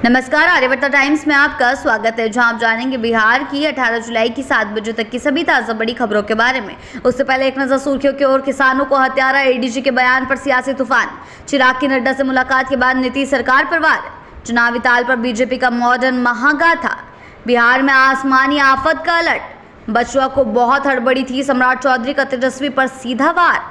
नमस्कार, आर्यवर्ता टाइम्स में आपका स्वागत है, जहां आप जानेंगे बिहार की 18 जुलाई की 7 बजे तक की सभी ताजा बड़ी खबरों के बारे में। उससे पहले एक नजर सुर्खियों की ओर। किसानों को हत्यारा, एडीजी के बयान पर सियासी तूफान। चिराग की नड्डा से मुलाकात के बाद नीतीश सरकार पर वार। चुनावी ताल पर बीजेपी का मॉडर्न महागाथा। बिहार में आसमानी आफत का अलर्ट। बचुआ को बहुत हड़बड़ी थी, सम्राट चौधरी का तेजस्वी पर सीधा वार।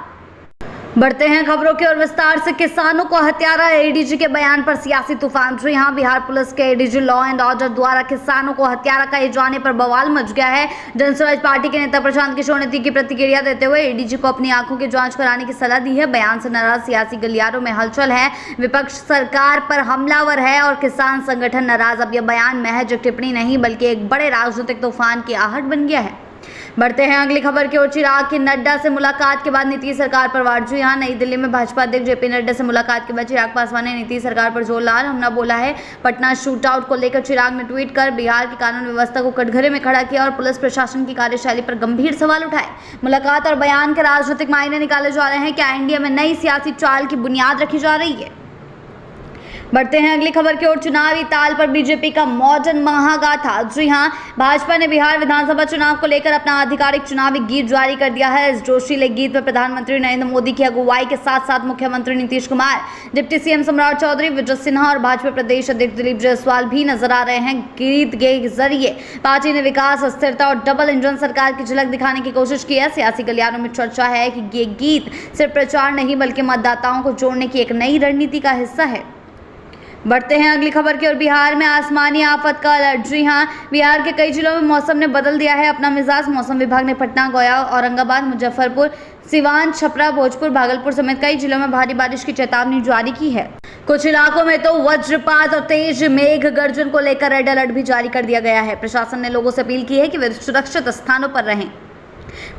बढ़ते हैं खबरों की ओर विस्तार से। किसानों को हत्यारा, एडीजी के बयान पर सियासी तूफान। जी हां, बिहार पुलिस के एडीजी लॉ एंड ऑर्डर द्वारा किसानों को हत्यारा कहे जाने पर बवाल मच गया है। जनसुराज पार्टी के नेता प्रशांत किशोर ने तीखी प्रतिक्रिया देते हुए एडीजी को अपनी आंखों की जांच कराने की सलाह दी है। बयान से नाराज सियासी गलियारों में हलचल है, विपक्ष सरकार पर हमलावर है और किसान संगठन नाराज। अब यह बयान महज एक टिप्पणी नहीं बल्कि एक बड़े राजनीतिक तूफान की आहट बन गया है। बढ़ते हैं अगली खबर की ओर। चिराग की नड्डा से मुलाकात के बाद नीतीश सरकार पर वार। जी हां, नई दिल्ली में भाजपा अध्यक्ष जेपी नड्डा से मुलाकात के बाद चिराग पासवान ने नीतीश सरकार पर जोरदार हमला बोला है। पटना शूटआउट को लेकर चिराग ने ट्वीट कर बिहार की कानून व्यवस्था को कटघरे में खड़ा किया और पुलिस प्रशासन की कार्यशैली पर गंभीर सवाल उठाए। मुलाकात और बयान के राजनीतिक मायने निकाले जा रहे हैं। क्या इंडिया में नई सियासी चाल की बुनियाद रखी जा रही है? बढ़ते हैं अगली खबर की ओर। चुनावी ताल पर बीजेपी का मॉडर्न महागाथा। जी हां, भाजपा ने बिहार विधानसभा चुनाव को लेकर अपना आधिकारिक चुनावी गीत जारी कर दिया है। इस जोशीले गीत में प्रधानमंत्री नरेंद्र मोदी की अगुवाई के साथ साथ मुख्यमंत्री नीतीश कुमार, डिप्टी सीएम सम्राट चौधरी, विजय सिन्हा और भाजपा प्रदेश अध्यक्ष दिलीप जायसवाल भी नजर आ रहे हैं। गीत के जरिए पार्टी ने विकास, स्थिरता और डबल इंजन सरकार की झलक दिखाने की कोशिश की है। सियासी गलियारों में चर्चा है कि ये गीत सिर्फ प्रचार नहीं बल्कि मतदाताओं को जोड़ने की एक नई रणनीति का हिस्सा है। बढ़ते हैं अगली खबर की ओर। बिहार में आसमानी आफत का अलर्ट। जी हां, बिहार के कई जिलों में मौसम ने बदल दिया है अपना मिजाज। मौसम विभाग ने पटना, गया, औरंगाबाद, मुजफ्फरपुर, सिवान, छपरा, भोजपुर, भागलपुर समेत कई जिलों में भारी बारिश की चेतावनी जारी की है। कुछ इलाकों में तो वज्रपात और तेज मेघ गर्जन को लेकर रेड अलर्ट भी जारी कर दिया गया है। प्रशासन ने लोगों से अपील की है कि वे सुरक्षित स्थानों पर रहें।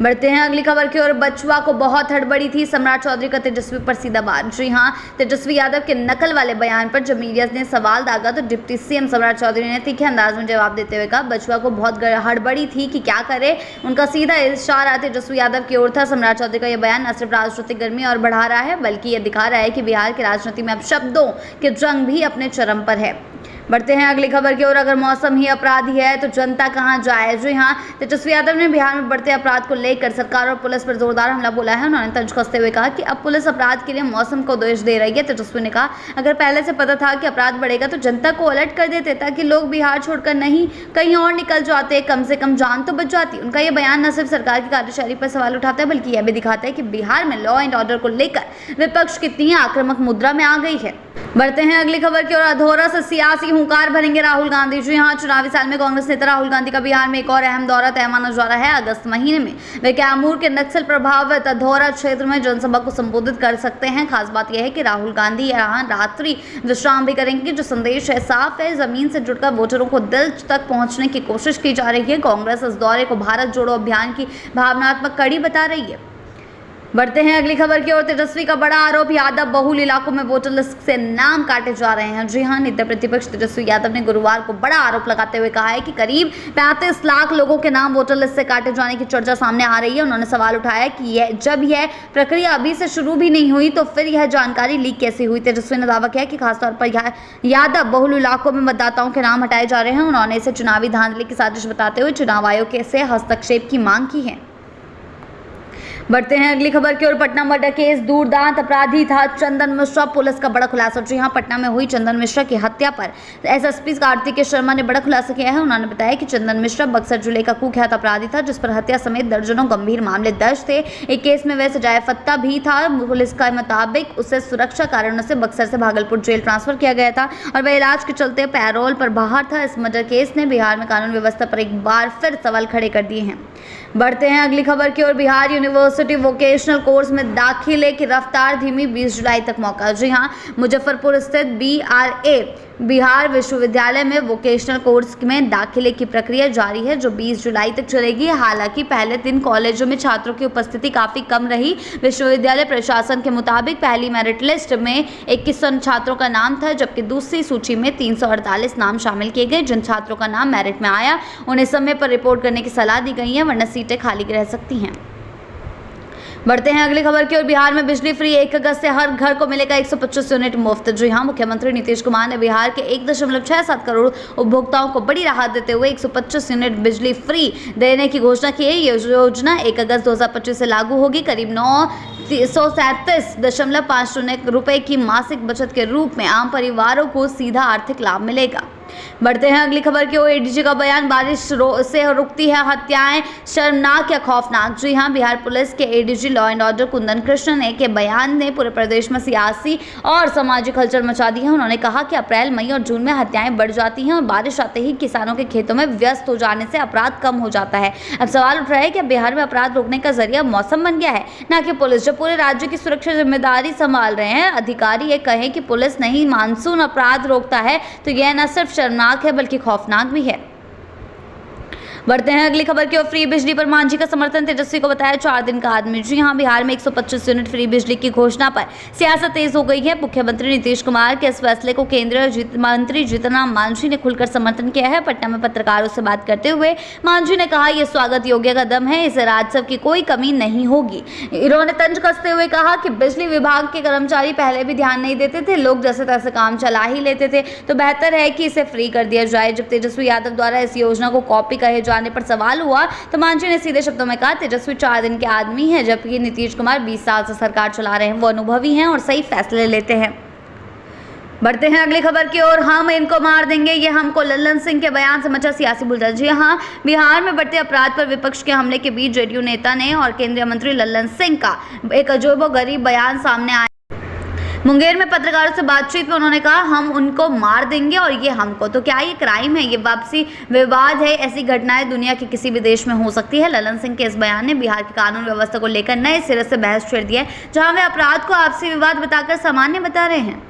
बढ़ते हैं अगली खबर की ओर। बचुआ को बहुत हड़बड़ी थी, सम्राट चौधरी का तेजस्वी पर सीधा वार। जी हां, तेजस्वी यादव के नकल वाले बयान पर जब मीडिया ने सवाल दागा तो डिप्टी सीएम सम्राट चौधरी ने तीखे अंदाज में जवाब देते हुए कहा, बचुआ को बहुत हड़बड़ी थी कि क्या करे। उनका सीधा इशारा तेजस्वी यादव की ओर था। सम्राट चौधरी का यह बयान न सिर्फ राजनीतिक गर्मी और बढ़ा रहा है बल्कि यह दिखा रहा है कि बिहार की राजनीति में अब शब्दों के जंग भी अपने चरम पर है। बढ़ते हैं अगली खबर की ओर। अगर मौसम ही अपराधी है तो जनता कहां जाए। जी हां, तेजस्वी यादव ने बिहार में बढ़ते अपराध को लेकर सरकार और पुलिस पर जोरदार हमला बोला है। उन्होंने तंज कसते हुए कहा कि अब पुलिस अपराध के लिए मौसम को दोष दे रही है। तेजस्वी ने कहा, अगर पहले से पता था कि अपराध बढ़ेगा तो जनता को अलर्ट कर देते ताकि लोग बिहार छोड़कर नहीं कहीं और निकल जाते, कम से कम जान तो बच जाती। उनका यह बयान न सिर्फ सरकार की कार्यशैली पर सवाल उठाता है बल्कि यह भी दिखाता है कि बिहार में लॉ एंड ऑर्डर को लेकर विपक्ष कितनी आक्रामक मुद्रा में आ गई है। बढ़ते हैं अगली खबर की ओर। अधौरा से सियासी हुंकार भरेंगे राहुल गांधी। जी हां, चुनावी साल में कांग्रेस नेता राहुल गांधी का बिहार में एक और अहम दौरा तय माना जा रहा है। अगस्त महीने में वे कैमूर के नक्सल प्रभावित अधौरा क्षेत्र में जनसभा को संबोधित कर सकते हैं। खास बात यह है कि राहुल गांधी यहां रात्रि विश्राम भी करेंगे। जो संदेश है साफ है, जमीन से जुड़कर वोटरों को दिल तक पहुंचने की कोशिश की जा रही है। कांग्रेस इस दौरे को भारत जोड़ो अभियान की भावनात्मक कड़ी बता रही है। बढ़ते हैं अगली खबर की ओर। तेजस्वी का बड़ा आरोप, यादव बहुल इलाकों में वोटर लिस्ट से नाम काटे जा रहे हैं। जी हां, नेता प्रतिपक्ष तेजस्वी यादव ने गुरुवार को बड़ा आरोप लगाते हुए कहा है कि करीब 35 लाख लोगों के नाम वोटर लिस्ट से काटे जाने की चर्चा सामने आ रही है। उन्होंने सवाल उठाया कि जब यह प्रक्रिया अभी से शुरू भी नहीं हुई तो फिर यह जानकारी लीक कैसे हुई। तेजस्वी ने दावा किया कि खासतौर पर यादव बहुल इलाकों में मतदाताओं के नाम हटाए जा रहे हैं। उन्होंने इसे चुनावी धांधली की साजिश बताते हुए चुनाव आयोग से हस्तक्षेप की मांग की है। बढ़ते हैं अगली खबर की ओर। पटना मर्डर केस, दूरदांत अपराधी था चंदन मिश्रा, पुलिस का बड़ा खुलासा। जी हां, पटना में हुई चंदन मिश्रा की हत्या पर एसएसपी कार्तिकेय शर्मा ने बड़ा खुलासा किया है। उन्होंने बताया कि चंदन मिश्रा बक्सर जिले का कुख्यात अपराधी था जिस पर हत्या समेत दर्जनों गंभीर मामले दर्ज थे। एक केस में वह सजायाफ्ता भी था। पुलिस के मुताबिक उसे सुरक्षा कारणों से बक्सर से भागलपुर जेल ट्रांसफर किया गया था और वह इलाज के चलते पैरोल पर बाहर था। इस मर्डर केस ने बिहार में कानून व्यवस्था पर एक बार फिर सवाल खड़े कर दिए हैं। बढ़ते हैं अगली खबर की ओर। बिहार यूनिवर्सिटी वोकेशनल कोर्स में दाखिले की रफ्तार धीमी, 20 जुलाई तक मौका। जी हां, मुजफ्फरपुर स्थित BRA बिहार विश्वविद्यालय में वोकेशनल कोर्स में दाखिले की प्रक्रिया जारी है जो 20 जुलाई तक चलेगी। हालांकि पहले दिन कॉलेजों में छात्रों की उपस्थिति काफी कम रही। विश्वविद्यालय प्रशासन के मुताबिक पहली मेरिट लिस्ट में 2100 छात्रों का नाम था जबकि दूसरी सूची में 348 नाम शामिल किए गए। जिन छात्रों का नाम मेरिट में आया उन्हें समय पर रिपोर्ट करने की सलाह दी गई है वरना सीटें खाली रह सकती हैं। बढ़ते हैं अगली खबर की ओर। बिहार में बिजली फ्री 1 अगस्त से हर घर को मिलेगा 125 यूनिट मुफ्त। जी हां, मुख्यमंत्री नीतीश कुमार ने बिहार के 1.67 करोड़ उपभोक्ताओं को बड़ी राहत देते हुए 125 यूनिट बिजली फ्री देने की घोषणा की है। ये योजना 1 अगस्त 2025 से लागू होगी। करीब 937.50 रुपए की मासिक बचत के रूप में आम परिवारों को सीधा आर्थिक लाभ मिलेगा। बढ़ते हैं अगली खबर की ओर। एडीजी का बयान, बारिश से रुकती है हत्याएं, शर्मनाक या खौफनाक। जी हां, बिहार पुलिस के ADG law and order Kundan Krishna के बयान ने पूरे प्रदेश में सियासी और सामाजिक हलचल मचा दी है। उन्होंने कहा कि अप्रैल, मई और जून में हत्याएं बढ़ जाती हैं और बारिश आते ही किसानों के खेतों में व्यस्त हो जाने से अपराध कम हो जाता है। अब सवाल उठ रहा है कि बिहार में अपराध रोकने का जरिया मौसम बन गया है, न कि पुलिस। जब पूरे राज्य की सुरक्षा जिम्मेदारी संभाल रहे हैं अधिकारी ये कहें कि पुलिस नहीं मानसून अपराध रोकता है तो यह न सिर्फ शर्मनाक है बल्कि खौफनाक भी है। बढ़ते हैं अगली खबर की ओर। फ्री बिजली पर मांझी का समर्थन, तेजस्वी को बताया 4 दिन का आदमी। जी हां, बिहार में 125 यूनिट फ्री बिजली की घोषणा पर सियासत तेज हो गई है। मुख्यमंत्री नीतीश कुमार के इस फैसले को केंद्रीय मंत्री जीतन राम मांझी ने खुलकर समर्थन किया है। पटना में पत्रकारों से बात करते हुए मांझी ने कहा, यह स्वागत योग्य कदम है, इसे राजस्व की कोई कमी नहीं होगी। इन्होंने तंज कसते हुए कहा कि बिजली विभाग के कर्मचारी पहले भी ध्यान नहीं देते थे, लोग जैसे तैसे काम चला ही लेते थे, तो बेहतर है कि इसे फ्री कर दिया जाए। जब तेजस्वी यादव द्वारा इस योजना को कॉपी कहे जाने पर सवाल हुआ तो मांझी ने सीधे शब्दों में कहा, तेजस्वी 4 दिन के आदमी है, जबकि नीतीश कुमार 20 साल से सरकार चला रहे हैं। वो अनुभवी हैं और सही फैसले लेते हैं। बढ़ते हैं अगली खबर की ओर। हम इनको मार देंगे, ये हमको, लल्लन सिंह के बयान से मचा सियासी बुलडोजर। जी हां, बिहार में बढ़ते अपराध पर विपक्ष के हमले के बीच जेडीयू नेता ने और केंद्रीय मंत्री लल्लन सिंह का एक अजोबोगरीब बयान सामने आया। मुंगेर में पत्रकारों से बातचीत में उन्होंने कहा, हम उनको मार देंगे और ये हमको। तो क्या ये क्राइम है? ये वापसी विवाद है। ऐसी घटनाएं दुनिया के किसी भी देश में हो सकती है। लल्लन सिंह के इस बयान ने बिहार की कानून व्यवस्था को लेकर नए सिरे से बहस छेड़ दी है, जहां वे अपराध को आपसी विवाद बताकर सामान्य बता रहे हैं।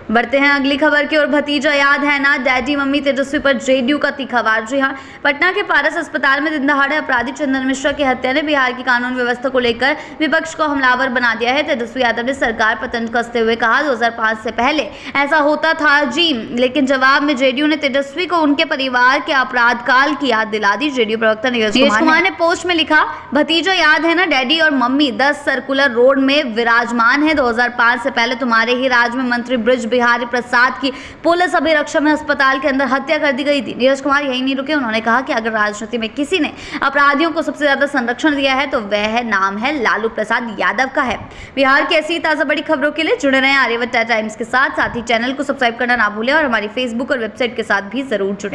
बढ़ते हैं अगली खबर की ओर। भतीजा याद है ना, डैडी मम्मी तेजस्वी पर जेडीयू का तीखा वार। जी हां, पटना के पारस अस्पताल में दिन दहाड़े अपराधी चंदन मिश्रा की हत्या ने बिहार की कानून व्यवस्था को लेकर विपक्ष को हमलावर बना दिया है। तेजस्वी यादव ने सरकार पर तंज कसते हुए कहा, 2005 से पहले ऐसा होता था जी, लेकिन जवाब में जेडीयू ने तेजस्वी को उनके परिवार के अपराध काल की याद दिला दी। जेडीयू प्रवक्ता नीरज कुमार ने पोस्ट में लिखा, भतीजा याद है ना, डैडी और मम्मी 10 सर्कुलर रोड में विराजमान है। 2005 से पहले तुम्हारे ही राज में मंत्री ब्रिज बिहारी प्रसाद की पुलिस अभिरक्षा में अस्पताल के अंदर हत्या कर दी गई थी। नीरज कुमार यही नहीं रुके, उन्होंने कहा कि अगर राजनीति में किसी ने अपराधियों को सबसे ज्यादा संरक्षण दिया है तो वह नाम है लालू प्रसाद यादव का है। बिहार की ऐसी ताजा बड़ी खबरों के लिए जुड़े रहें आर्यभट्ट टाइम्स के साथ ही चैनल को सब्सक्राइब करना ना भूलें और हमारी फेसबुक और वेबसाइट के साथ भी जरूर जुड़ें।